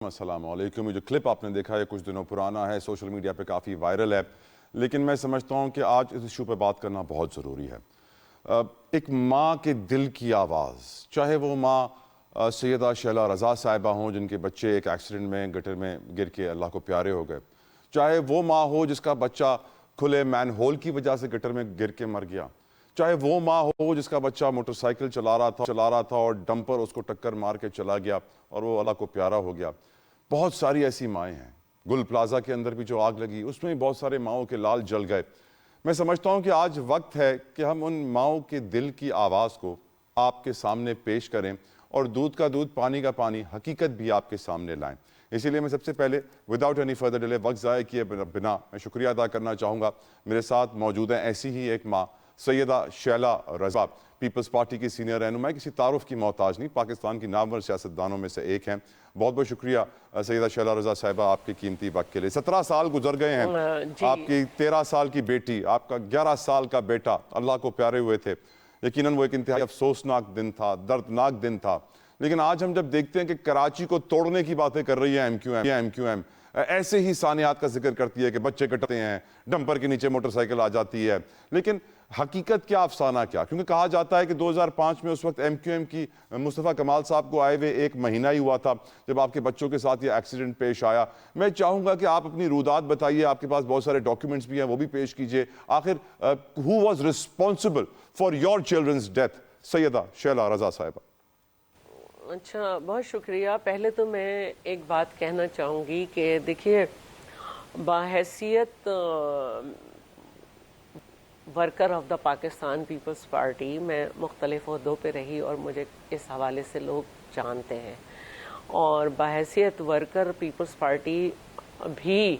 السلام علیکم. یہ جو کلپ آپ نے دیکھا ہے کچھ دنوں پرانا ہے, سوشل میڈیا پہ کافی وائرل ہے, لیکن میں سمجھتا ہوں کہ آج اس ایشو پہ بات کرنا بہت ضروری ہے. ایک ماں کے دل کی آواز, چاہے وہ ماں سیدہ شیلا رضا صاحبہ ہوں جن کے بچے ایک ایکسیڈنٹ میں گٹر میں گر کے اللہ کو پیارے ہو گئے, چاہے وہ ماں ہو جس کا بچہ کھلے مین ہول کی وجہ سے گٹر میں گر کے مر گیا, چاہے وہ ماں ہو جس کا بچہ موٹر سائیکل چلا رہا تھا اور ڈمپر اس کو ٹکر مار کے چلا گیا اور وہ اللہ کو پیارا ہو گیا. بہت ساری ایسی مائیں ہیں. گل پلازا کے اندر بھی جو آگ لگی اس میں بھی بہت سارے ماؤں کے لال جل گئے. میں سمجھتا ہوں کہ آج وقت ہے کہ ہم ان ماؤں کے دل کی آواز کو آپ کے سامنے پیش کریں اور دودھ کا دودھ پانی کا پانی حقیقت بھی آپ کے سامنے لائیں. اسی لیے میں سب سے پہلے وداؤٹ اینی فردر ڈیلے وقت ضائع کیے بنا میں شکریہ ادا کرنا چاہوں گا. میرے ساتھ موجود ہیں ایسی ہی ایک ماں سیدہ شیلا رضا, پیپلز پارٹی کی سینئر رہنما, کسی تعارف کی محتاج نہیں, پاکستان کی نامور سیاستدانوں میں سے ایک ہیں. بہت بہت شکریہ سیدہ شیلا رضا صاحبہ آپ کی قیمتی وقت کے لیے. 17 سال گزر گئے ہیں, آپ کی 13 سال کی بیٹی, آپ کا 11 سال کا بیٹا اللہ کو پیارے ہوئے تھے. یقیناً وہ ایک انتہائی افسوسناک دن تھا, دردناک دن تھا, لیکن آج ہم جب دیکھتے ہیں کہ کراچی کو توڑنے کی باتیں کر رہی ہے ایم کیو ایم ایسے ہی سانحات کا ذکر کرتی ہے کہ بچے کٹتے ہیں, ڈمپر کے نیچے موٹر سائیکل آ جاتی ہے, لیکن حقیقت کیا افسانہ کیا؟ کیونکہ کہا جاتا ہے کہ 2005 میں اس وقت ایم کیو ایم کی مصطفیٰ کمال صاحب کو آئے ہوئے 1 مہینہ ہی ہوا تھا جب آپ کے بچوں کے ساتھ یہ ایکسیڈنٹ پیش آیا. میں چاہوں گا کہ آپ اپنی رودات بتائیے, آپ کے پاس بہت سارے ڈاکیومنٹس بھی ہیں, وہ بھی پیش کیجئے. آخر who was responsible for your children's death, سیدہ شیلا رضا صاحبہ؟ اچھا, بہت شکریہ. پہلے تو میں ایک بات کہنا چاہوں گی کہ دیکھیے, بحیثیت worker of the Pakistan Peoples Party میں مختلف عہدوں پہ رہی اور مجھے اس حوالے سے لوگ جانتے ہیں, اور بحیثیت ورکر پیپلز پارٹی بھی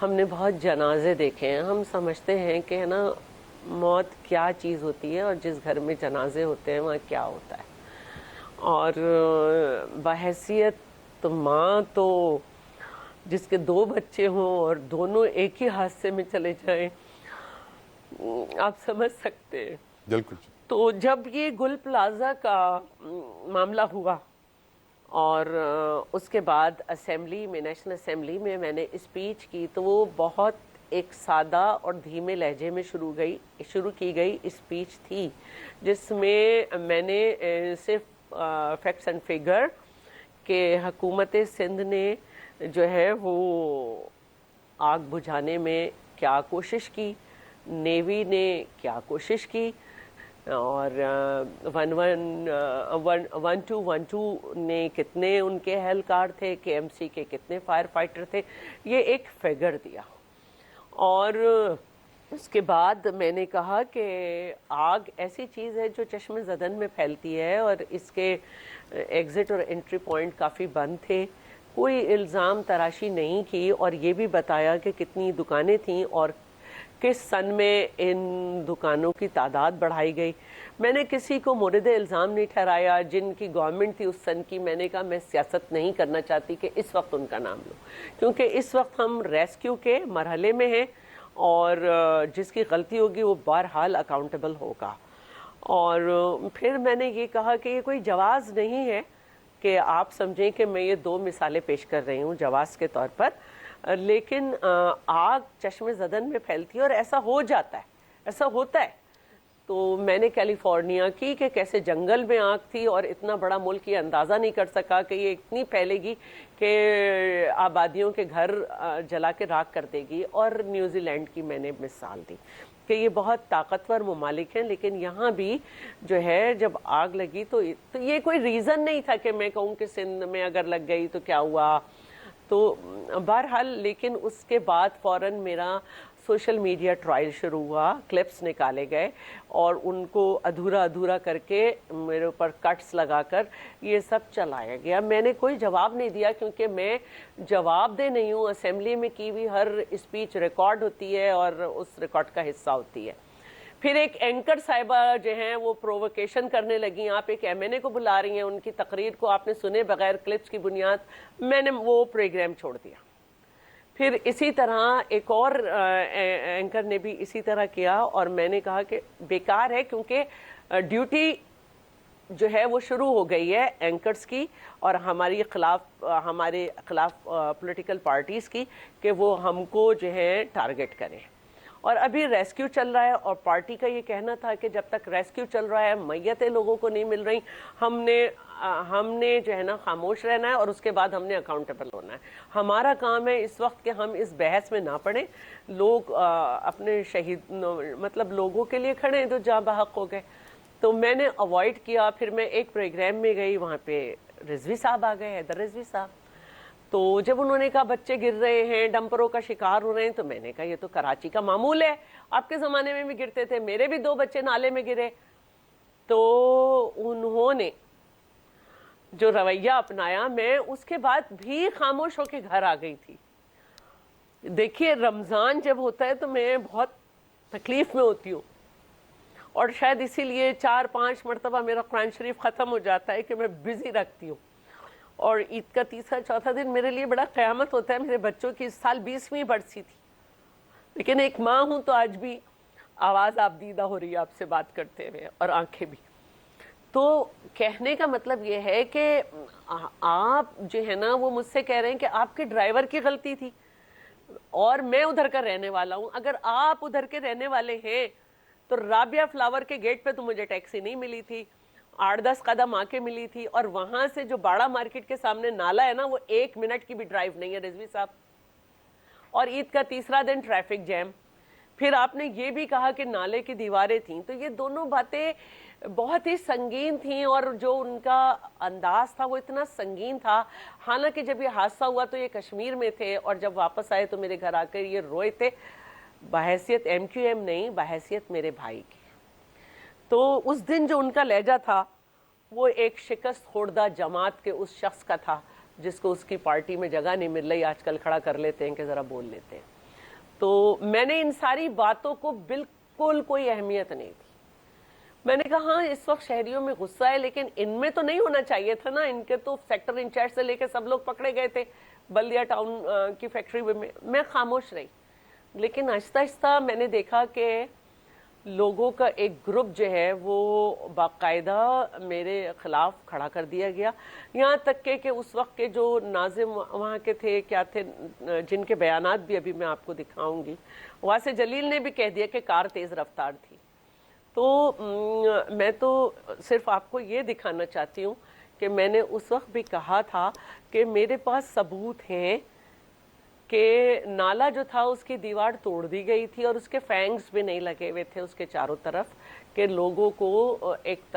ہم نے بہت جنازے دیکھے ہیں. ہم سمجھتے ہیں کہ نا موت کیا چیز ہوتی ہے اور جس گھر میں جنازے ہوتے ہیں وہاں کیا ہوتا ہے. اور بحیثیت ماں تو جس کے 2 بچے ہوں اور دونوں ایک ہی حادثے میں چلے جائیں, آپ سمجھ سکتے ہیں. بالکل. تو جب یہ گل پلازا کا معاملہ ہوا اور اس کے بعد اسمبلی میں, نیشنل اسمبلی میں نے اسپیچ کی, تو وہ بہت ایک سادہ اور دھیمے لہجے میں شروع کی گئی اسپیچ تھی, جس میں میں نے صرف فیکٹس اینڈ فگر کہ حکومت سندھ نے جو ہے وہ آگ بجھانے میں کیا کوشش کی, نیوی نے کیا کوشش کی, اور 1212 نے کتنے ان کے اہلکار تھے, کے ایم سی کے کتنے فائر فائٹر تھے, یہ ایک فگر دیا. اور اس کے بعد میں نے کہا کہ آگ ایسی چیز ہے جو چشم زدن میں پھیلتی ہے, اور اس کے ایگزٹ اور انٹری پوائنٹ کافی بند تھے. کوئی الزام تراشی نہیں کی, اور یہ بھی بتایا کہ کتنی دکانیں تھیں اور کس سن میں ان دکانوں کی تعداد بڑھائی گئی. میں نے کسی کو مورد الزام نہیں ٹھہرایا. جن کی گورنمنٹ تھی اس سن کی, میں نے کہا میں سیاست نہیں کرنا چاہتی کہ اس وقت ان کا نام لوں, کیونکہ اس وقت ہم ریسکیو کے مرحلے میں ہیں, اور جس کی غلطی ہوگی وہ بہرحال اکاؤنٹیبل ہوگا. اور پھر میں نے یہ کہا کہ یہ کوئی جواز نہیں ہے کہ آپ سمجھیں کہ میں یہ 2 مثالیں پیش کر رہی ہوں جواز کے طور پر, لیکن آگ چشم زدن میں پھیلتی ہے اور ایسا ہو جاتا ہے, ایسا ہوتا ہے. تو میں نے کیلیفورنیا کی کہ کیسے جنگل میں آگ تھی اور اتنا بڑا ملک یہ اندازہ نہیں کر سکا کہ یہ اتنی پھیلے گی کہ آبادیوں کے گھر جلا کے راکھ کر دے گی. اور نیوزی لینڈ کی میں نے مثال دی کہ یہ بہت طاقتور ممالک ہیں, لیکن یہاں بھی جو ہے جب آگ لگی تو یہ کوئی ریزن نہیں تھا کہ میں کہوں کہ سندھ میں اگر لگ گئی تو کیا ہوا. تو بہرحال لیکن اس کے بعد فوراً میرا سوشل میڈیا ٹرائل شروع ہوا, کلپس نکالے گئے اور ان کو ادھورا کر کے میرے اوپر کٹس لگا کر یہ سب چلایا گیا. میں نے کوئی جواب نہیں دیا کیونکہ میں جواب دہ نہیں ہوں. اسمبلی میں کی ہوئی ہر اسپیچ ریکارڈ ہوتی ہے اور اس ریکارڈ کا حصہ ہوتی ہے. پھر ایک اینکر صاحبہ جو ہیں وہ پرووکیشن کرنے لگیں, آپ ایک ایم این اے کو بلا رہی ہیں, ان کی تقریر کو آپ نے سنے بغیر کلپس کی بنیاد, میں نے وہ پروگرام چھوڑ دیا. پھر اسی طرح ایک اور اینکر نے بھی اسی طرح کیا, اور میں نے کہا کہ بیکار ہے کیونکہ ڈیوٹی جو ہے وہ شروع ہو گئی ہے اینکرز کی اور ہمارے خلاف پولیٹیکل پارٹیز کی کہ وہ ہم کو جو ہے ٹارگٹ کریں. اور ابھی ریسکیو چل رہا ہے اور پارٹی کا یہ کہنا تھا کہ جب تک ریسکیو چل رہا ہے میتیں لوگوں کو نہیں مل رہی, ہم نے جو ہے نا خاموش رہنا ہے اور اس کے بعد ہم نے اکاؤنٹیبل ہونا ہے. ہمارا کام ہے اس وقت کہ ہم اس بحث میں نہ پڑیں. لوگ اپنے شہید مطلب لوگوں کے لیے کھڑے ہیں جو جاں بحق ہو گئے. تو میں نے اوائڈ کیا. پھر میں ایک پروگرام میں گئی, وہاں پہ رضوی صاحب آ گئے, حیدر رضوی صاحب. تو جب انہوں نے کہا بچے گر رہے ہیں, ڈمپروں کا شکار ہو رہے ہیں, تو میں نے کہا یہ تو کراچی کا معمول ہے, آپ کے زمانے میں بھی گرتے تھے, میرے بھی 2 بچے نالے میں گرے. تو انہوں نے جو رویہ اپنایا, میں اس کے بعد بھی خاموش ہو کے گھر آ گئی تھی. دیکھیے رمضان جب ہوتا ہے تو میں بہت تکلیف میں ہوتی ہوں, اور شاید اسی لیے 4-5 مرتبہ میرا قرآن شریف ختم ہو جاتا ہے کہ میں بزی رکھتی ہوں. اور عید کا 3را-4تھا دن میرے لیے بڑا قیامت ہوتا ہے. میرے بچوں کی اس سال 20ویں برسی تھی, لیکن ایک ماں ہوں تو آج بھی آواز آبدیدہ ہو رہی ہے آپ سے بات کرتے ہوئے, اور آنکھیں بھی. تو کہنے کا مطلب یہ ہے کہ آپ جو ہے نا وہ مجھ سے کہہ رہے ہیں کہ آپ کے ڈرائیور کی غلطی تھی اور میں ادھر کا رہنے والا ہوں. اگر آپ ادھر کے رہنے والے ہیں تو رابعہ فلاور کے گیٹ پہ تو مجھے ٹیکسی نہیں ملی تھی, 8-10 قدم آ کے ملی تھی. اور وہاں سے جو باڑا مارکیٹ کے سامنے نالا ہے نا, وہ 1 منٹ کی بھی ڈرائیو نہیں ہے رضوی صاحب. اور عید کا 3را دن ٹریفک جیم. پھر آپ نے یہ بھی کہا کہ نالے کی دیواریں تھیں, تو یہ دونوں باتیں بہت ہی سنگین تھیں, اور جو ان کا انداز تھا وہ اتنا سنگین تھا. حالانکہ جب یہ حادثہ ہوا تو یہ کشمیر میں تھے, اور جب واپس آئے تو میرے گھر آ کر یہ روئے تھے, بحیثیت MQM نہیں, بحیثیت میرے بھائی کی. تو اس دن جو ان کا لہجہ تھا وہ ایک شکست خوردہ جماعت کے اس شخص کا تھا جس کو اس کی پارٹی میں جگہ نہیں مل رہی, آج کل کھڑا کر لیتے ہیں کہ ذرا بول لیتے ہیں. تو میں نے ان ساری باتوں کو بالکل کوئی اہمیت نہیں تھی. میں نے کہا ہاں اس وقت شہریوں میں غصہ ہے, لیکن ان میں تو نہیں ہونا چاہیے تھا نا. ان کے تو سیکٹر انچارج سے لے کے سب لوگ پکڑے گئے تھے بلدیہ ٹاؤن کی فیکٹری میں خاموش رہی. لیکن آہستہ آہستہ میں نے دیکھا کہ لوگوں کا ایک گروپ جو ہے وہ باقاعدہ میرے خلاف کھڑا کر دیا گیا. یہاں تک کہ اس وقت کے جو ناظم وہاں کے تھے, کیا تھے, جن کے بیانات بھی ابھی میں آپ کو دکھاؤں گی, واسع جلیل نے بھی کہہ دیا کہ کار تیز رفتار تھی. تو میں تو صرف آپ کو یہ دکھانا چاہتی ہوں کہ میں نے اس وقت بھی کہا تھا کہ میرے پاس ثبوت ہیں کہ نالا جو تھا اس کی دیوار توڑ دی گئی تھی, اور اس کے فینگز بھی نہیں لگے ہوئے تھے اس کے چاروں طرف, کہ لوگوں کو ایک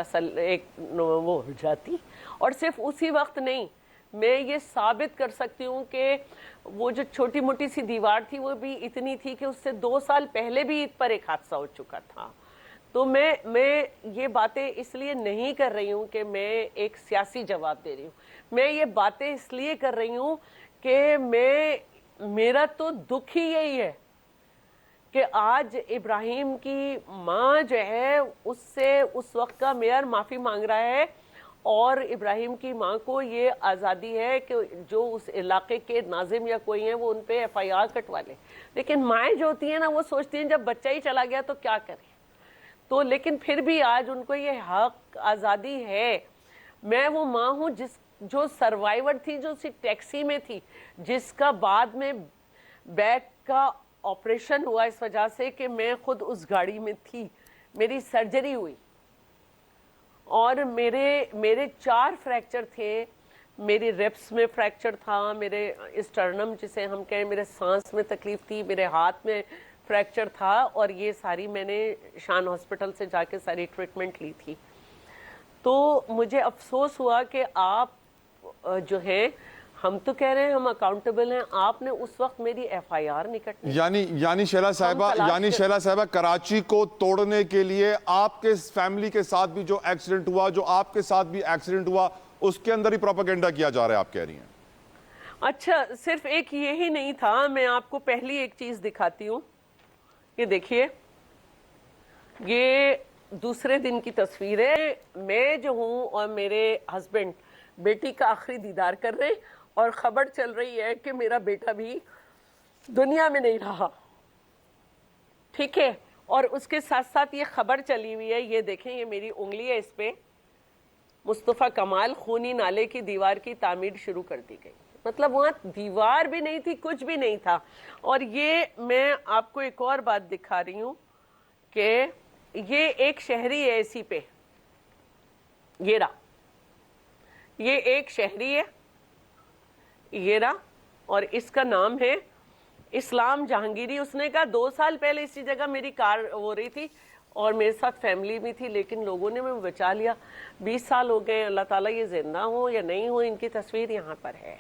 وہ ہو جاتی. اور صرف اسی وقت نہیں, میں یہ ثابت کر سکتی ہوں کہ وہ جو چھوٹی موٹی سی دیوار تھی وہ بھی اتنی تھی کہ اس سے 2 سال پہلے بھی عید پر ایک حادثہ ہو چکا تھا. تو میں یہ باتیں اس لیے نہیں کر رہی ہوں کہ میں ایک سیاسی جواب دے رہی ہوں, میں یہ باتیں اس لیے کر رہی ہوں کہ میرا تو دکھ ہی یہی ہے کہ آج ابراہیم کی ماں جو ہے اس سے اس وقت کا میئر معافی مانگ رہا ہے, اور ابراہیم کی ماں کو یہ آزادی ہے کہ جو اس علاقے کے ناظم یا کوئی ہیں وہ ان پہ FIR کٹوا لے. لیکن مائیں جو ہوتی ہیں نا وہ سوچتی ہیں جب بچہ ہی چلا گیا تو کیا کریں. تو لیکن پھر بھی آج ان کو یہ حق آزادی ہے. میں وہ ماں ہوں جو سروائیور تھی, جو اسی ٹیکسی میں تھی, جس کا بعد میں بیک کا آپریشن ہوا اس وجہ سے کہ میں خود اس گاڑی میں تھی. میری سرجری ہوئی اور میرے 4 فریکچر تھے. میری ریپس میں فریکچر تھا, میرے اسٹرنم جسے ہم کہیں, میرے سانس میں تکلیف تھی, میرے ہاتھ میں فریکچر تھا, اور یہ ساری میں نے شان ہاسپٹل سے جا کے ساری ٹریٹمنٹ لی تھی. تو مجھے افسوس ہوا کہ آپ جو ہیں, ہم تو کہہ رہے ہیں ہم اکاؤنٹیبل ہیں, آپ نے اس وقت میری FIR نہیں کٹنی. یعنی شیلا صاحبہ کراچی کو توڑنے کے لیے آپ کے فیملی کے ساتھ بھی جو ایکسیڈنٹ ہوا, جو آپ کے ساتھ بھی ایکسیڈنٹ ہوا, اس کے اندر ہی پروپیگنڈا کیا جا رہا ہے, آپ کہہ رہی ہیں. اچھا, صرف ایک یہی نہیں تھا, میں آپ کو پہلی ایک چیز دکھاتی ہوں. یہ دیکھیے, یہ دوسرے دن کی تصویر ہے. میں جو ہوں اور میرے ہسبینڈ بیٹی کا آخری دیدار کر رہے, اور خبر چل رہی ہے کہ میرا بیٹا بھی دنیا میں نہیں رہا. ٹھیک ہے, اور اس کے ساتھ ساتھ یہ خبر چلی ہوئی ہے, یہ دیکھیں, یہ میری انگلی ہے, اس پہ مصطفیٰ کمال خونی نالے کی دیوار کی تعمیر شروع کر دی گئی. مطلب وہاں دیوار بھی نہیں تھی, کچھ بھی نہیں تھا. اور یہ میں آپ کو ایک اور بات دکھا رہی ہوں کہ یہ ایک شہری ہے اسی پہ, یہ رہا, یہ ایک شہری ہے, یہ رہا, اور اس کا نام ہے اسلام جہانگیری. اس نے کہا 2 سال پہلے اسی جگہ میری کار ہو رہی تھی اور میرے ساتھ فیملی بھی تھی, لیکن لوگوں نے میں بچا لیا. 20 سال ہو گئے, اللہ تعالیٰ یہ زندہ ہوں یا نہیں ہوں, ان کی تصویر یہاں پر ہے.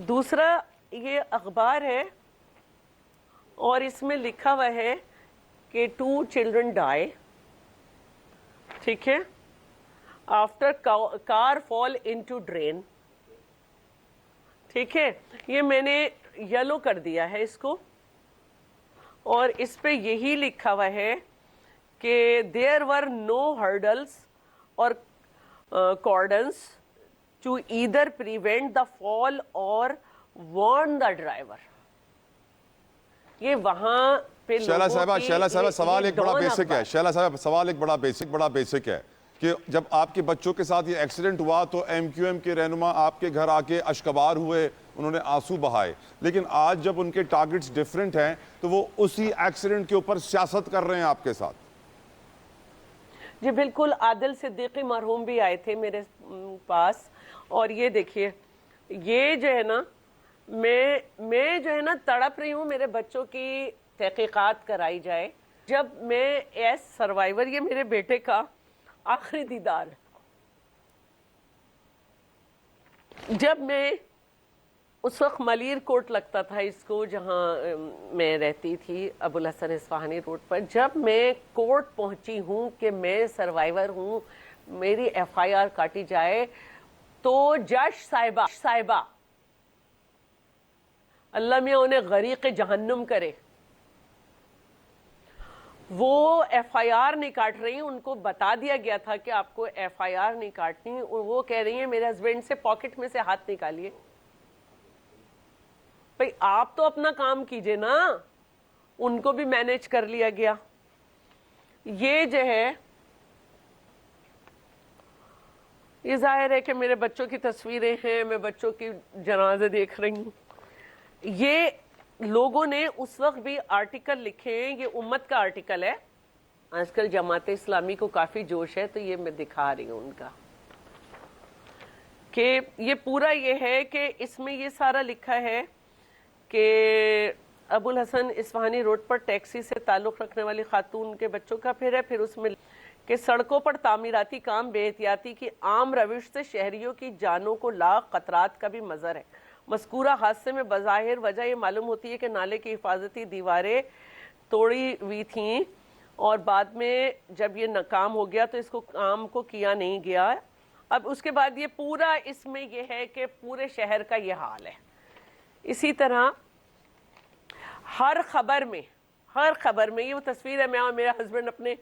دوسرا یہ اخبار ہے اور اس میں لکھا ہوا ہے کہ 2 children die, ٹھیک ہے, after car fall into drain. ٹھیک ہے, یہ میں نے یلو کر دیا ہے اس کو, اور اس پہ یہی لکھا ہوا ہے کہ there were no hurdles or cordons to either prevent the fall or warn the driver. یہ وہاں پہ شیلا صاحبہ سوال ایک بڑا بیسک ہے. شیلا صاحبہ سوال ایک بڑا بیسک ہے کہ جب آپ کے بچوں کے ساتھ یہ ایکسیڈنٹ ہوا تو ایم کیو ایم کے رہنما آپ کے گھر آ کے اشکبار ہوئے, انہوں نے آنسو بہائے, لیکن آج جب ان کے ٹارگٹس ڈیفرنٹ ہیں تو وہ اسی ایکسیڈنٹ کے اوپر سیاست کر رہے ہیں آپ کے ساتھ. جی بالکل, عادل صدیقی مرحوم بھی آئے تھے میرے پاس, اور یہ دیکھیے, یہ جو ہے نا, میں جو ہے نا تڑپ رہی ہوں میرے بچوں کی تحقیقات کرائی جائے. جب میں ایس سروائیور, یہ میرے بیٹے کا آخری دیدار ہے. جب میں اس وقت ملیر کوٹ لگتا تھا اس کو, جہاں میں رہتی تھی ابوالحسن اصفہانی روڈ پر, جب میں کورٹ پہنچی ہوں کہ میں سروائیور ہوں, میری ایف آئی آر کاٹی جائے, تو جج صاحبہ اللہ میاں انہیں غریق جہنم کرے, وہ ایف آئی آر نہیں کاٹ رہی. ان کو بتا دیا گیا تھا کہ آپ کو ایف آئی آر نہیں کاٹنی, وہ کہہ رہی ہیں میرے ہسبینڈ سے پاکٹ میں سے ہاتھ نکالیے. بھئی آپ تو اپنا کام کیجئے نا, ان کو بھی مینیج کر لیا گیا. یہ جو ہے, یہ ظاہر ہے کہ میرے بچوں کی تصویریں ہیں, میں بچوں کی جنازے دیکھ رہی ہوں. یہ لوگوں نے اس وقت بھی آرٹیکل لکھے ہیں, یہ امت کا آرٹیکل ہے, آج کل جماعت اسلامی کو کافی جوش ہے تو یہ میں دکھا رہی ہوں ان کا, کہ یہ پورا یہ ہے کہ اس میں یہ سارا لکھا ہے کہ ابوالحسن اصفہانی روڈ پر ٹیکسی سے تعلق رکھنے والی خاتون کے بچوں کا پھر اس میں کہ سڑکوں پر تعمیراتی کام بے احتیاطی کی عام روش سے شہریوں کی جانوں کو لاکھ خطرات کا بھی مظہر ہے. مذکورہ حادثے میں بظاہر وجہ یہ معلوم ہوتی ہے کہ نالے کی حفاظتی دیواریں توڑی ہوئی تھیں, اور بعد میں جب یہ ناکام ہو گیا تو اس کو کام کو کیا نہیں گیا. اب اس کے بعد یہ پورا اس میں یہ ہے کہ پورے شہر کا یہ حال ہے. اسی طرح ہر خبر میں یہ وہ تصویر ہے, میں اور میرا ہسبینڈ اپنے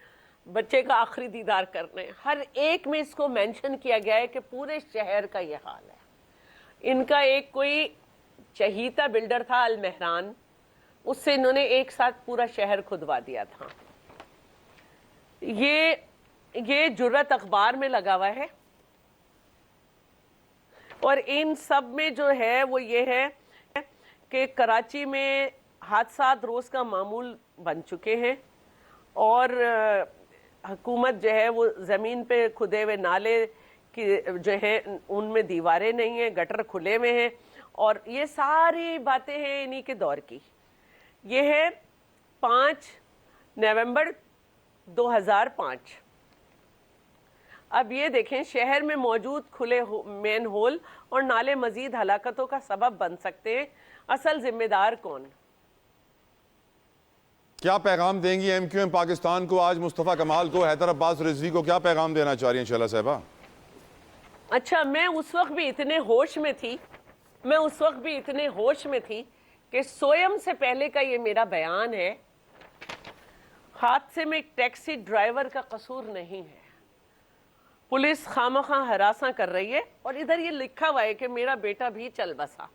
بچے کا آخری دیدار کرنے ہیں, ہر ایک میں اس کو مینشن کیا گیا ہے کہ پورے شہر کا یہ حال ہے. ان کا ایک کوئی چہیتا بلڈر تھا المہران, اس سے انہوں نے ایک ساتھ پورا شہر کھدوا دیا تھا. یہ جرت اخبار میں لگا ہوا ہے, اور ان سب میں جو ہے وہ یہ ہے کہ کراچی میں حادثات روز کا معمول بن چکے ہیں, اور حکومت جو ہے وہ زمین پہ کھدے ہوئے نالے کی جو ہیں ان میں دیواریں نہیں ہیں, گٹر کھلے ہوئے ہیں, اور یہ ساری باتیں ہیں انہی کے دور کی. یہ ہے 5 نومبر 2005. اب یہ دیکھیں, شہر میں موجود کھلے مین ہول اور نالے مزید ہلاکتوں کا سبب بن سکتے ہیں, اصل ذمہ دار کون؟ کیا پیغام دیں گی ایم کیو ایم پاکستان کو آج, مصطفیٰ کمال کو, حیدر عباس رضوی کو, کیا پیغام دینا چاہ رہی ہیں شیلا صاحبہ؟ اچھا, میں اس وقت بھی اتنے ہوش میں تھی کہ سوئم سے پہلے کا یہ میرا بیان ہے. حادثے میں ایک ٹیکسی ڈرائیور کا قصور نہیں ہے, پولیس خامخواہ ہراساں کر رہی ہے, اور ادھر یہ لکھا ہوا ہے کہ میرا بیٹا بھی چل بسا.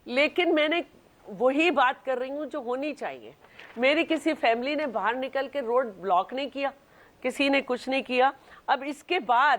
لیکن میں نے وہی بات کر رہی ہوں جو ہونی چاہیے. میری کسی فیملی نے باہر نکل کے روڈ بلاک نہیں کیا, کسی نے کچھ نہیں کیا. اب اس کے بعد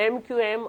MQM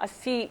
80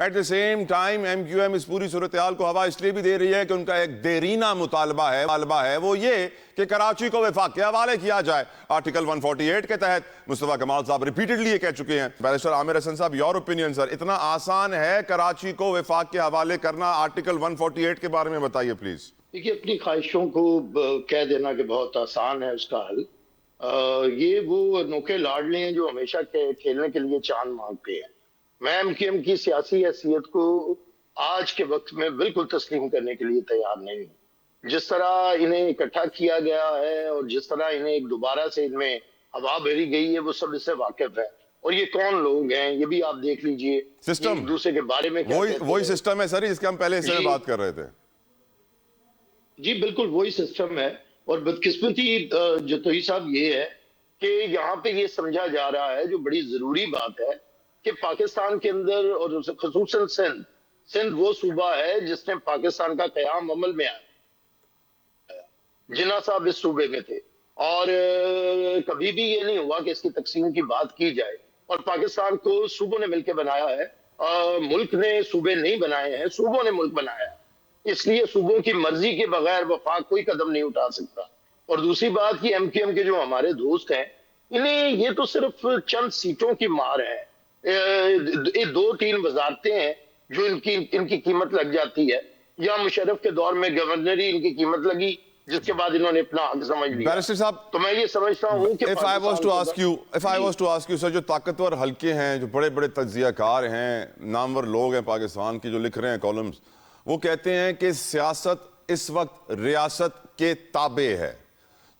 at the same time M Q M اس پوری صورتحال کو ہوا اس لیے بھی دے رہی ہے کہ ان کا ایک دیرینہ مطالبہ ہے وہ یہ کہ کراچی کو وفاق کے حوالے کیا جائے آرٹیکل 148 کے تحت. مصطفیٰ کمال صاحب ریپیٹڈلی یہ کہہ چکے ہیں. بیرسٹر عامر حسن صاحب یور اوپینین سر, اتنا آسان ہے کراچی کو وفاق کے حوالے کرنا؟ آرٹیکل 148 کے بارے میں بتائیے پلیز. دیکھیے, اپنی خواہشوں کو کہہ دینا کہ بہت آسان ہے اس کا حل, یہ وہ نوکے لاڈلے ہیں جو ہمیشہ کھیلنے کے لیے چاند مانگتے ہیں. میں ایم کیو ایم کی سیاسی حیثیت کو آج کے وقت میں بالکل تسلیم کرنے کے لیے تیار نہیں ہوں. جس طرح انہیں اکٹھا کیا گیا ہے اور جس طرح انہیں ایک دوبارہ سے ان میں ہوا بھری گئی ہے, وہ سب اس سے واقف ہے. اور یہ کون لوگ ہیں یہ بھی آپ دیکھ لیجئے, سسٹم ایک دوسرے کے بارے میں وہی سسٹم ہے سر جس کے ہم پہلے حصے میں بات کر رہے تھے. جی بالکل وہی سسٹم ہے. اور بدقسمتی جتوئی صاحب یہ ہے کہ یہاں پہ یہ سمجھا جا رہا ہے, جو بڑی ضروری بات ہے, کہ پاکستان کے اندر اور خصوصاً سندھ وہ صوبہ ہے جس نے پاکستان کا قیام عمل میں آیا. جناح صاحب اس صوبے میں تھے اور کبھی بھی یہ نہیں ہوا کہ اس کی تقسیم کی بات کی جائے. اور پاکستان کو صوبوں نے مل کے بنایا ہے, ملک نے صوبے نہیں بنائے ہیں, صوبوں نے ملک بنایا ہے. اس لیے صوبوں کی مرضی کے بغیر وفاق کوئی قدم نہیں اٹھا سکتا. اور دوسری بات کہ ایم کیو ایم کے جو ہمارے دوست ہیں, انہیں یہ تو صرف چند سیٹوں کی مار ہے. 2-3 وزارتیں ہیں جو ان کی قیمت لگ جاتی ہے, یا مشرف کے دور میں گورنری ان کی قیمت لگی, جس کے بعد انہوں نے اپنا حق سمجھ لیا. بیرسٹر صاحب, تو میں یہ سمجھتا ہوں کہ if I was to ask you سر, جو طاقتور حلقے ہیں, جو بڑے بڑے تجزیہ کار ہیں, نامور لوگ ہیں پاکستان کی جو لکھ رہے ہیں کالمز, وہ کہتے ہیں کہ سیاست اس وقت ریاست کے تابع ہے.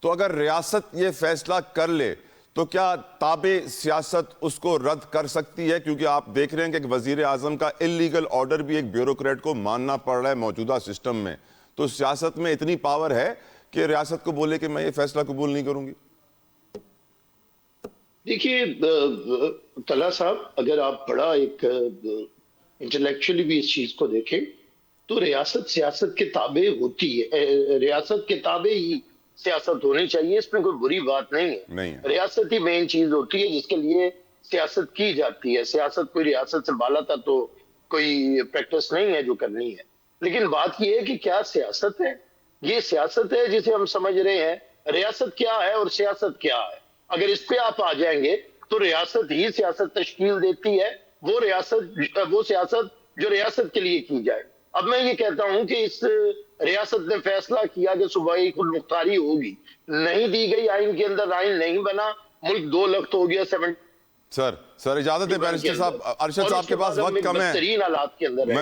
تو اگر ریاست یہ فیصلہ کر لے تو کیا تابع سیاست اس کو رد کر سکتی ہے؟ کیونکہ آپ دیکھ رہے ہیں کہ ایک وزیر اعظم کا اللیگل آرڈر بھی ایک بیوروکریٹ کو ماننا پڑ رہا ہے موجودہ سسٹم میں. تو سیاست میں اتنی پاور ہے کہ ریاست کو بولے کہ میں یہ فیصلہ قبول نہیں کروں گی. دیکھیے طلحہ صاحب, اگر آپ بڑا ایک انٹلیکچولی بھی اس چیز کو دیکھیں تو ریاست سیاست کے تابع ہوتی ہے. ریاست کے تابع ہی سیاست ہونی چاہیے, اس میں کوئی بری بات نہیں ہے. ریاست ہی مین چیز ہوتی ہے جس کے لیے سیاست کی جاتی ہے. سیاست کوئی ریاست سے بالا تھا تو کوئی پریکٹس نہیں ہے جو کرنی ہے. لیکن بات یہ ہے کہ کیا سیاست ہے؟ یہ سیاست ہے جسے ہم سمجھ رہے ہیں. ریاست کیا ہے اور سیاست کیا ہے؟ اگر اس پہ آپ آ جائیں گے تو ریاست ہی سیاست تشکیل دیتی ہے, وہ سیاست جو ریاست کے لیے کی جائے. اب میں یہ کہتا ہوں کہ اس ریاست نے فیصلہ کیا کہ صوبائی خود مختاری ہوگی, نہیں دی گئی, آئین کے اندر آئین نہیں بنا, ملک 2 لخت ہو گیا. سر اجازت ہے بیرسٹر صاحب, ارشد صاحب کے پاس وقت کم ہے,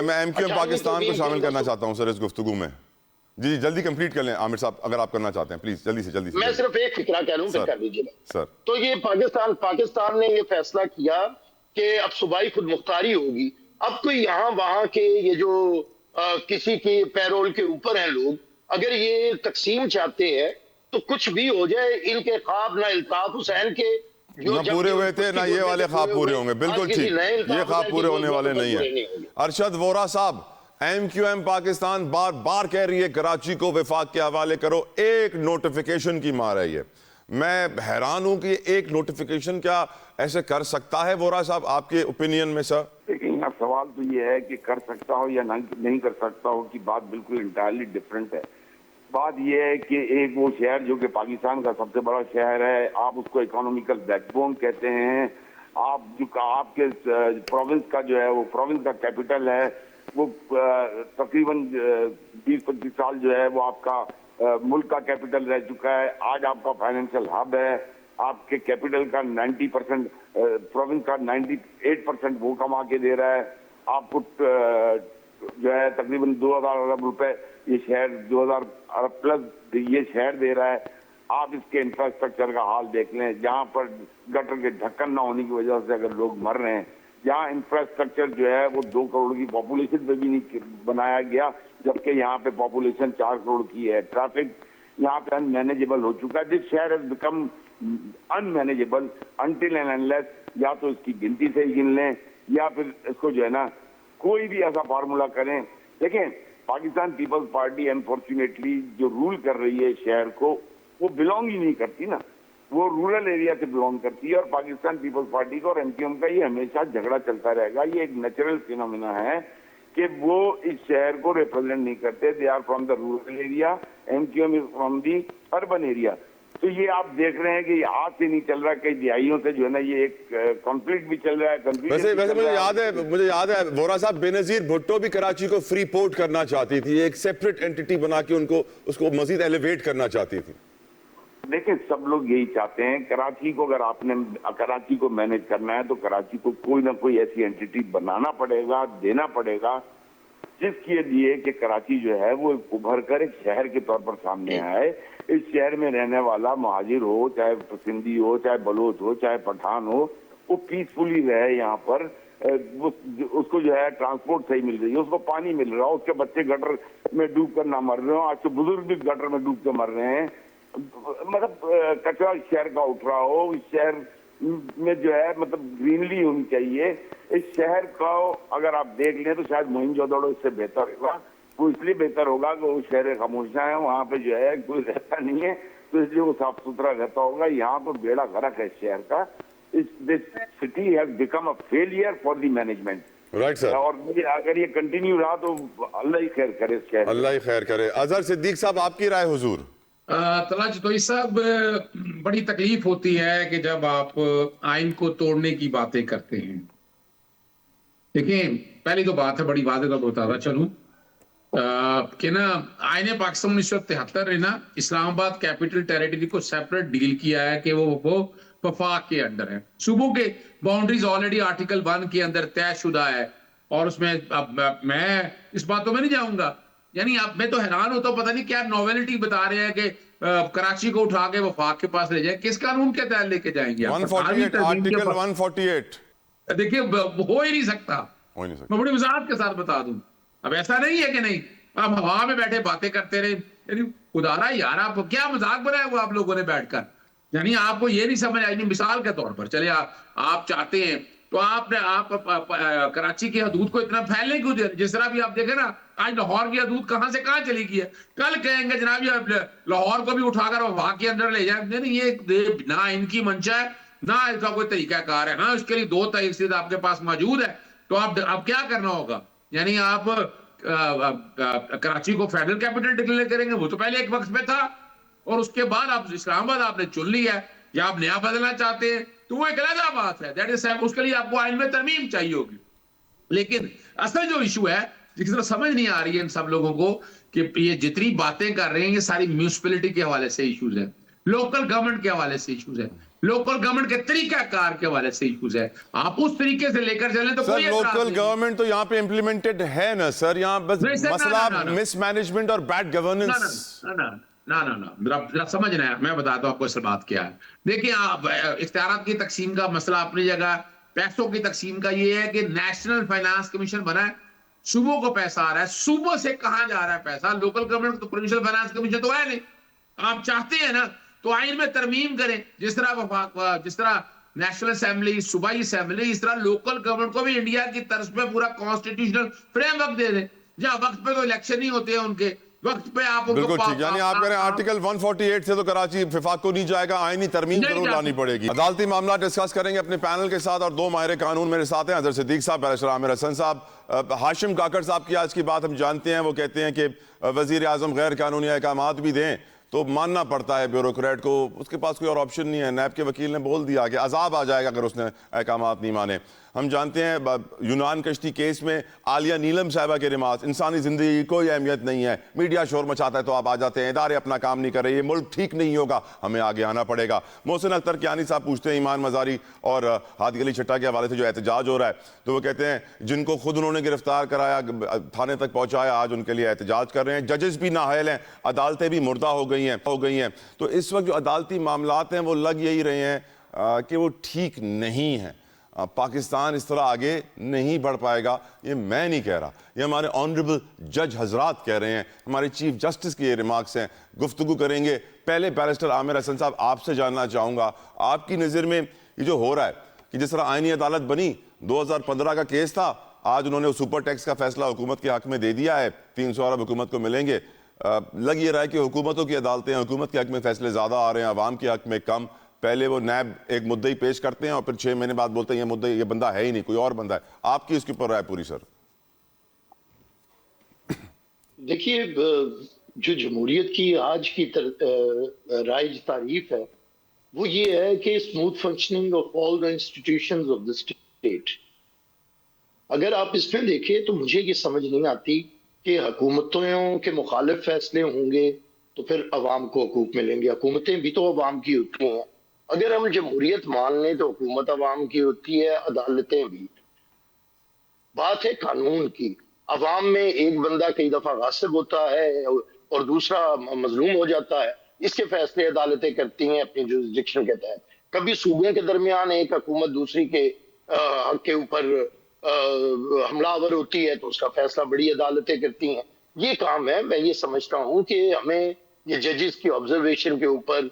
میں ایم کیو ایم پاکستان کو شامل کرنا چاہتا ہوں سر اس گفتگو میں. جی جلدی کمپلیٹ کر لیں عامر صاحب, اگر آپ کرنا چاہتے ہیں پلیز جلدی سے. میں صرف ایک فکرہ کہہ لوں پھر کر لیجیے سر. تو یہ پاکستان نے یہ فیصلہ کیا کہ اب صوبائی خود مختاری ہوگی. اب کوئی یہاں وہاں کے یہ جو کسی کی پیرول کے اوپر ہیں لوگ, اگر یہ تقسیم چاہتے ہیں تو کچھ بھی ہو جائے, ان کے خواب نہ الطاف حسین کے نہ پورے ہوئے تھے نہ یہ والے خواب پورے ہوں گے. بالکل ٹھیک, یہ خواب پورے ہونے والے نہیں ہیں. ارشد وورا صاحب, ایم کیو ایم پاکستان بار بار کہہ رہی ہے کراچی کو وفاق کے حوالے کرو, ایک نوٹیفیکیشن کی مار ہے یہ. میں حیران ہوں کہ ایک نوٹیفیکیشن کیا ایسے کر سکتا ہے وورا صاحب آپ کے اوپینین میں سر؟ لیکن یہاں سوال تو یہ ہے کہ کر سکتا ہو یا نہیں کر سکتا ہو کی بات بالکل انٹائرلی ڈیفرنٹ ہے. بات یہ ہے کہ ایک وہ شہر جو کہ پاکستان کا سب سے بڑا شہر ہے, آپ اس کو اکنامیکل بیک بون کہتے ہیں, آپ کے پروونس کا جو ہے وہ پروونس کا کیپٹل ہے, وہ تقریباً 20-25 سال جو ہے وہ آپ کا ملک کا کیپٹل رہ چکا ہے. آج آپ کا فائنینشیل ہب ہے, آپ کے کیپٹل کا 90%, پروونس کا 98% وہ کما کے دے رہا ہے. آپ کو جو ہے تقریباً 2000 ارب روپے یہ شہر 2000 ارب پلس یہ شہر دے رہا ہے. آپ اس کے انفراسٹرکچر کا حال دیکھ لیں, جہاں پر گٹر کے ڈھکن نہ ہونے کی وجہ سے اگر لوگ مر رہے ہیں, جہاں انفراسٹرکچر جو ہے وہ 2 کروڑ کی پاپولیشن پہ بھی نہیں بنایا گیا, جبکہ یہاں پہ پاپولیشن 4 کروڑ کی ہے. ٹریفک یہاں پہ ان مینیجیبل ہو چکا ہے. دس شہر has become in manageable until and unless یا تو اس کی گنتی سے ہی گن لیں یا پھر اس کو جو ہے نا کوئی بھی ایسا فارمولا کریں. دیکھیں پاکستان پیپلز پارٹی انفارچونیٹلی جو رول کر رہی ہے شہر کو, وہ بلونگ ہی نہیں کرتی نا. وہ رورل ایریا سے بلونگ کرتی ہے، اور پاکستان پیپلز پارٹی کا اور MQM کا یہ ہمیشہ جھگڑا چلتا رہے گا. یہ ایک نیچرل فینومینا ہے کہ وہ اس شہر کو ریپرزینٹ نہیں کرتے. They are from the rural area, MQM is from the urban area. تو یہ آپ دیکھ رہے ہیں کہ یہ آج سے نہیں چل رہا، کئی دہائیوں سے جو ہے نا یہ ایک کانفلکٹ بھی چل رہا ہے. ویسے مجھے یاد ہے وورا صاحب، بینظیر بھٹو بھی کراچی کو فری پورٹ کرنا چاہتی تھی، ایک سیپریٹ اینٹی بنا کے اس کو مزید ایلیویٹ کرنا چاہتی تھی. دیکھیں سب لوگ یہی چاہتے ہیں. کراچی کو اگر آپ نے کراچی کو مینج کرنا ہے تو کراچی کو کوئی نہ کوئی ایسی اینٹی بنانا پڑے گا، دینا پڑے گا، جس کے لیے کہ کراچی جو ہے وہ ابھر کر ایک شہر کے طور پر سامنے آئے. اس شہر میں رہنے والا مہاجر ہو، چاہے سندھی ہو، چاہے بلوچ ہو، چاہے پٹھان ہو، وہ پیسفلی رہے یہاں پر. اس کو جو ہے ٹرانسپورٹ صحیح مل رہی ہے، اس کو پانی مل رہا ہو، اس کے بچے گٹر میں ڈوب کر نہ مر رہے ہوں. آج تو بزرگ بھی گٹر میں ڈوب کے مر رہے ہیں. مطلب کچرا شہر کا اٹھ رہا ہو، اس شہر میں جو ہے مطلب گرینری ہونی چاہیے. اس شہر کا اگر آپ دیکھ لیں تو شاید موہنجودڑو اس سے بہتر ہوگا. وہ اس لیے بہتر ہوگا کہ وہ شہر خاموشیاں ہیں، وہاں پہ جو ہے کوئی رہتا نہیں ہے، تو اس لیے وہ صاف ستھرا رہتا ہوگا. یہاں تو بیڑا غرق ہے شہر کا. This city has become a failure for the management. Right sir. اور اگر یہ کنٹینیو رہا تو اللہ ہی خیر کرے اس شہر. اللہ ہی خیر کرے. اظہر صدیق صاحب، آپ کی رائے حضور؟ طلعت جتوئی صاحب، بڑی تکلیف ہوتی ہے کہ جب آپ آئین کو توڑنے کی باتیں کرتے ہیں. دیکھیں پہلی تو بات ہے، بڑی واضح طور پر بتاتا چلوں کہ نا آئین پاکستان 1973 نے نا اسلام آباد کیپٹل ٹیریٹری کو سیپریٹ ڈیل کیا ہے کہ وہ وفاق کے انڈر ہے. صوبوں کے باؤنڈریز آلریڈی آرٹیکل 1 کے اندر طے شدہ ہے، اور اس میں اب میں اس باتوں میں نہیں جاؤں گا. یعنی اب میں تو حیران ہوتا ہوں، پتہ نہیں کیا نوویلٹی بتا رہے ہیں کہ کراچی کو اٹھا کے وفاق کے پاس لے جائیں. کس قانون کے تحت لے کے جائیں گے؟ آرٹیکل 148 دیکھیے ہو ہی نہیں سکتا. میں بڑی وضاحت کے ساتھ بتا دوں. اب ایسا نہیں ہے کہ نہیں آپ ہوا میں بیٹھے باتیں کرتے رہے. یعنی خدا رہا یار، آپ کیا مذاق بنایا ہوا آپ لوگوں نے بیٹھ کر. یعنی آپ کو یہ نہیں سمجھ آئی. مثال کے طور پر چلے آپ چاہتے ہیں تو آپ کراچی کی حدود کو اتنا پھیلنے کیوں دیں؟ جس طرح بھی آپ دیکھیں نا آج لاہور کی حدود کہاں سے کہاں چلی گئی ہے. کل کہیں گے جناب یہ لاہور کو بھی اٹھا کر وفاق کے اندر لے جائیں. نہیں، یہ نہ ان کی منشا ہے نہ اس کا کوئی طریقہ کار ہے. ہاں اس کے لیے 2 تحصیل آپ کے پاس موجود ہے، تو آپ کیا کرنا ہوگا؟ یعنی آپ کراچی کو فیڈرل کیپٹل ڈکلیئر کریں گے، وہ تو پہلے ایک وقت میں تھا، اور اس کے بعد آپ اسلام آباد آپ نے چن لیا ہے، یا آپ نیا بدلنا چاہتے ہیں تو وہ ایک علیحدہ بات ہے. اس کے لیے آپ کو آئین میں ترمیم چاہیے ہوگی. لیکن اصل جو ایشو ہے جس طرح سمجھ نہیں آ رہی ہے ان سب لوگوں کو کہ یہ جتنی باتیں کر رہے ہیں یہ ساری میونسپلٹی کے حوالے سے ایشوز ہیں، لوکل گورنمنٹ کے حوالے سے ایشوز ہیں، لوکل گورنمنٹ کے طریقہ کار کے حوالے سے ایشوز ہے. آپ اس طریقے سے لے کر چلیں تو کوئی اعتراض نہیں. لوکل گورنمنٹ تو یہاں پہ امپلیمنٹڈ ہے نا سر، یہاں بس مسئلہ مس مینجمنٹ اور بیڈ گورننس. ذرا سمجھنا ہے، میں بتاتا ہوں آپ کو اصل بات کیا ہے. دیکھیں آپ اختیارات کی تقسیم کا مسئلہ اپنی جگہ، پیسوں کی تقسیم کا یہ ہے کہ نیشنل فائنانس کمیشن بنا ہے، صوبوں کو پیسہ آ رہا ہے. صوبوں سے کہاں جا رہا ہے پیسہ؟ لوکل گورنمنٹ تو پروونشل فائنانس کمیشن تو ہے نہیں. آپ چاہتے ہیں نا تو آئین میں ترمیم کریں، جس طرح نیشنل اسمبلی، صوبائی اسمبلی، اس طرح لوکل گورنمنٹ کو بھی انڈیا کی طرز پہ پورا کانسٹیٹیوشنل فریم ورک دے دیں، جہاں وقت پہ تو الیکشن ہی ہوتے ہیں ان کے وقت پہ. آپ بالکل ٹھیک. یعنی آپ کہہ رہے ہیں آرٹیکل 148 سے تو کراچی وفاق کو نہیں جائے گا، آئینی ترمیم ضرور لانی پڑے گی. عدالتی معاملات ڈسکس کریں گے اپنے پینل کے ساتھ، اور 2 ماہر قانون میرے ساتھ ہیں، اظہر صدیق صاحب، بیرسٹر عامر حسن صاحب. ہاشم کاکڑ صاحب کی آج کی بات ہم جانتے ہیں، وہ کہتے ہیں کہ وزیر اعظم غیر قانونی احکامات بھی دیں تو ماننا پڑتا ہے بیوروکریٹ کو، اس کے پاس کوئی اور آپشن نہیں ہے. نیب کے وکیل نے بول دیا کہ عذاب آ جائے گا اگر اس نے احکامات نہیں مانے. ہم جانتے ہیں یونان کشتی کیس میں عالیہ نیلم صاحبہ کے ریمارکس، انسانی زندگی کی کوئی اہمیت نہیں ہے، میڈیا شور مچاتا ہے تو آپ آ جاتے ہیں، ادارے اپنا کام نہیں کر رہے، یہ ملک ٹھیک نہیں ہوگا، ہمیں آگے آنا پڑے گا. محسن اختر کیانی صاحب پوچھتے ہیں ایمان مزاری اور ہادی علی چھٹا کے حوالے سے جو احتجاج ہو رہا ہے، تو وہ کہتے ہیں جن کو خود انہوں نے گرفتار کرایا، تھانے تک پہنچایا، آج ان کے لیے احتجاج کر رہے ہیں. ججز بھی نااہل ہیں، عدالتیں بھی مردہ ہو گئی ہیں. تو اس وقت جو عدالتی معاملات ہیں وہ لگ یہی رہے ہیں کہ وہ ٹھیک نہیں ہیں. پاکستان اس طرح آگے نہیں بڑھ پائے گا، یہ میں نہیں کہہ رہا، یہ ہمارے آنریبل جج حضرات کہہ رہے ہیں، ہمارے چیف جسٹس کے یہ ریمارکس ہیں. گفتگو کریں گے. پہلے بیرسٹر عامر حسن صاحب آپ سے جاننا چاہوں گا، آپ کی نظر میں یہ جو ہو رہا ہے کہ جس طرح آئینی عدالت بنی، 2015 کا کیس تھا، آج انہوں نے سپر ٹیکس کا فیصلہ حکومت کے حق میں دے دیا ہے، 300 ارب حکومت کو ملیں گے. لگ یہ رہا ہے کہ حکومتوں کی عدالتیں حکومت کے حق میں فیصلے زیادہ آ رہے ہیں، عوام کے حق میں کم. پہلے وہ نیب ایک مدعی پیش کرتے ہیں اور پھر 6 مہینے بعد بولتے ہیں یہ مدعی یہ بندہ ہے ہی نہیں، کوئی اور بندہ ہے. آپ کی اس کے اوپر رائے پوری سر؟ دیکھیے جو جمہوریت کی آج کی رائج تعریف ہے وہ یہ ہے کہ smooth functioning of all the institutions of the state. اگر آپ اس میں دیکھیں تو مجھے یہ سمجھ نہیں آتی کہ حکومتوں کے مخالف فیصلے ہوں گے تو پھر عوام کو حقوق ملیں گے. حکومتیں بھی تو عوام کی ہوتی ہیں. اگر ہم جمہوریت مان لیں تو حکومت عوام کی ہوتی ہے، عدالتیں بھی. بات ہے قانون کی. عوام میں ایک بندہ کئی دفعہ غاصب ہوتا ہے اور دوسرا مظلوم ہو جاتا ہے، اس کے فیصلے عدالتیں کرتی ہیں اپنی جورسڈکشن کے تحت. کبھی صوبے کے درمیان ایک حکومت دوسری کے حق کے اوپر حملہ آور ہوتی ہے تو اس کا فیصلہ بڑی عدالتیں کرتی ہیں. یہ کام ہے. میں یہ سمجھتا ہوں کہ ہمیں یہ ججز کی آبزرویشن کے اوپر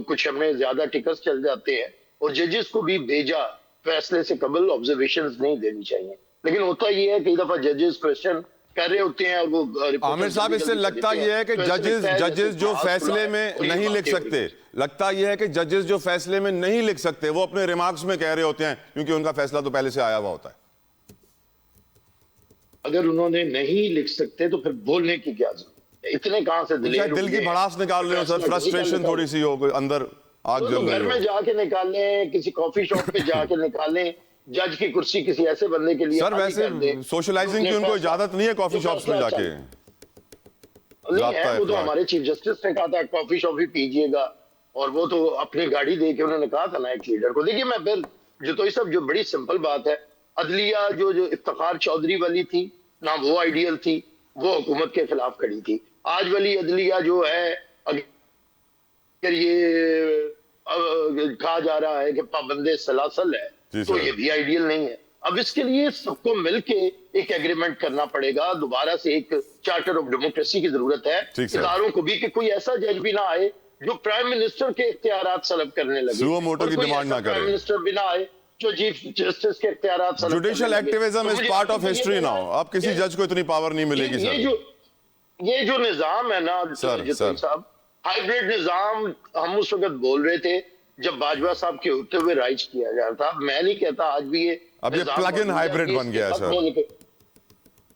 کچھ ہمیں زیادہ ٹکس چل جاتے ہیں اور ججز کو بھی بھیجا فیصلے سے قبل آبزرویشنز نہیں دینی چاہیے. لیکن ہوتا یہ ہے کئی دفعہ ججز کوشچن کر رہے ہوتے ہیں اور وہ عامر صاحب اس سے لگتا یہ ہے کہ ججز جو فیصلے میں نہیں لکھ سکتے، لگتا یہ ہے کہ ججز جو فیصلے میں نہیں لکھ سکتے وہ اپنے ریمارکس میں کہہ رہے ہوتے ہیں کیونکہ ان کا فیصلہ تو پہلے سے آیا ہوا ہوتا ہے. اگر انہوں نے نہیں لکھ سکتے تو پھر بولنے کی کیا ضرورت ہے؟ اتنے کہاں سے دل کی بھڑاس نکال رہے ہو سر، فرسٹریشن تھوڑی سی ہو، اندر آگ جل رہی ہو. گھر میں جا کے نکالیں، کسی کافی شاپ پہ جا کے نکالیں، جج کی کرسی کسی ایسے بندے کے لیے سر ویسے سوشلائزنگ کی ان کو اجازت نہیں ہے کافی شاپس میں جا کے. نہیں ہے، وہ تو ہمارے چیف جسٹس نے کہا تھا کافی شاپ ہی پیجئے گا اور وہ تو اپنی گاڑی دے کے انہوں نے کہا تھا نا ایک لیڈر کو. دیکھیے میں پھر جتوئی صاحب جو بڑی سمپل بات ہے، عدلیہ جو افتخار چودھری والی تھی نہ وہ آئیڈیل تھی، وہ حکومت کے خلاف کھڑی تھی. آج والی عدلیہ جو ہے اگر یہ کہا جا رہا ہے کہ پابند سلاسل ہے تو یہ بھی آئیڈیل نہیں ہے. اب اس کے لیے سب کو مل کے ایک ایگریمنٹ کرنا پڑے گا. دوبارہ سے ایک چارٹر آف ڈیموکریسی کی ضرورت ہے اداروں کو بھی، کہ کوئی ایسا جج بھی نہ آئے جو پرائم منسٹر کے اختیارات سلب کرنے لگے، سو موٹو کی ڈیمانڈ نہ کرے. پرائم منسٹر بھی نہ آئے جو چیف جسٹس کے اختیارات سلب. Judicial activism is part of history now. اب کسی جج کو اتنی پاور نہیں ملے گی سر. یہ جو نظام ہے نا جتوئی صاحب، ہائیبریڈ نظام ہم اس وقت بول رہے تھے جب باجوہ صاحب کے ہوتے ہوئے رائج کیا جا رہا تھا. میں نہیں کہتا آج بھی یہ اب یہ پلگ ان ہائیبریڈ بن گیا ہے سر.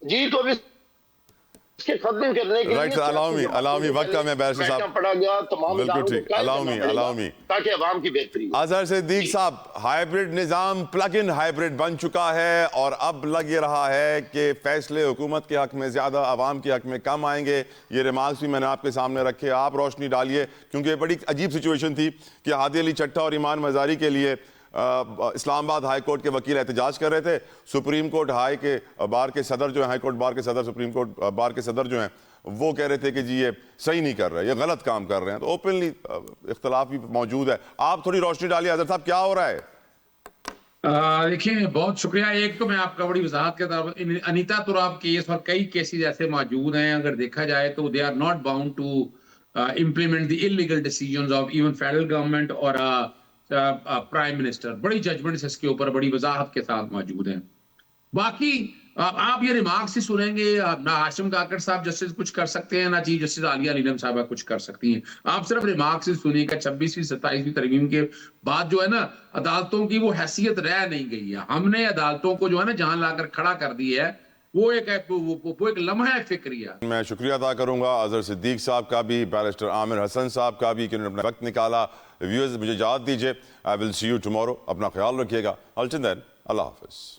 جی تو اب اس کے ختم کرنے کے رائٹ سر، الاؤ می وقت کا میں بیرسٹر صاحب پڑا گیا تمام بالکل ٹھیک. الاؤ می تاکہ عوام کی بہتری ہو. اظہر صدیق صاحب، ہائیبریڈ نظام پلگ ان ہائیبریڈ بن چکا ہے اور اب لگ یہ رہا ہے کہ فیصلے حکومت کے حق میں زیادہ، عوام کے حق میں کم آئیں گے. یہ ریمارکس بھی میں نے آپ کے سامنے رکھے، آپ روشنی ڈالیے کیونکہ یہ بڑی عجیب سچویشن تھی کہ ہادی علی چٹھا اور ایمان مزاری کے لیے اسلام آباد ہائی کورٹ کے وکیل احتجاج کر رہے تھے. سپریم کورٹ ہائی کے بار کے صدر جو ہیں، ہائی کورٹ بار کے صدر، سپریم کورٹ بار کے صدر جو ہیں، وہ کہہ رہے تھے کہ جی یہ صحیح نہیں کر رہے، یہ غلط کام کر رہے ہیں. تو اوپنلی اختلاف بھی موجود ہے. آپ تھوڑی روشنی ڈالیے حضرت صاحب، کیا ہو رہا ہے؟ دیکھیں بہت شکریہ. ایک تو میں آپ کا بڑی وضاحت کے طور پر انیتا تراب کیس اور کئی کیسز ایسے موجود ہیں، اگر دیکھا جائے تو they are not bound to implement the illegal decisions of even federal government اور پرائم منسٹر. بڑی ججمنٹس اس کے اوپر بڑی وضاحت کے ساتھ موجود ہیں. باقی آپ یہ ریمارکس ہی سنیں گے، نہ ہاشم کاکڑ صاحب جسٹس کچھ کر سکتے ہیں، نہ چیف جسٹس عالیہ نیلم صاحبہ کچھ کر سکتی ہیں. آپ صرف ریمارکس ہی سنیں گے. 26ویں 27ویں ترمیم کے بعد جو ہے نا عدالتوں کی وہ حیثیت رہ نہیں گئی ہے. ہم نے عدالتوں کو جو ہے نا جہاں لا کر کھڑا کر دی ہے، وہ ایک لمحہ فکریہ. میں شکریہ ادا کروں گا اظہر صدیق صاحب کا بھی، بیرسٹر عامر حسن صاحب کا بھی کہ انہوں نے اپنا وقت نکالا. ویورز مجھے اجازت دیجیے. I will see you tomorrow. اپنا خیال رکھیے گا. Until then, اللہ حافظ.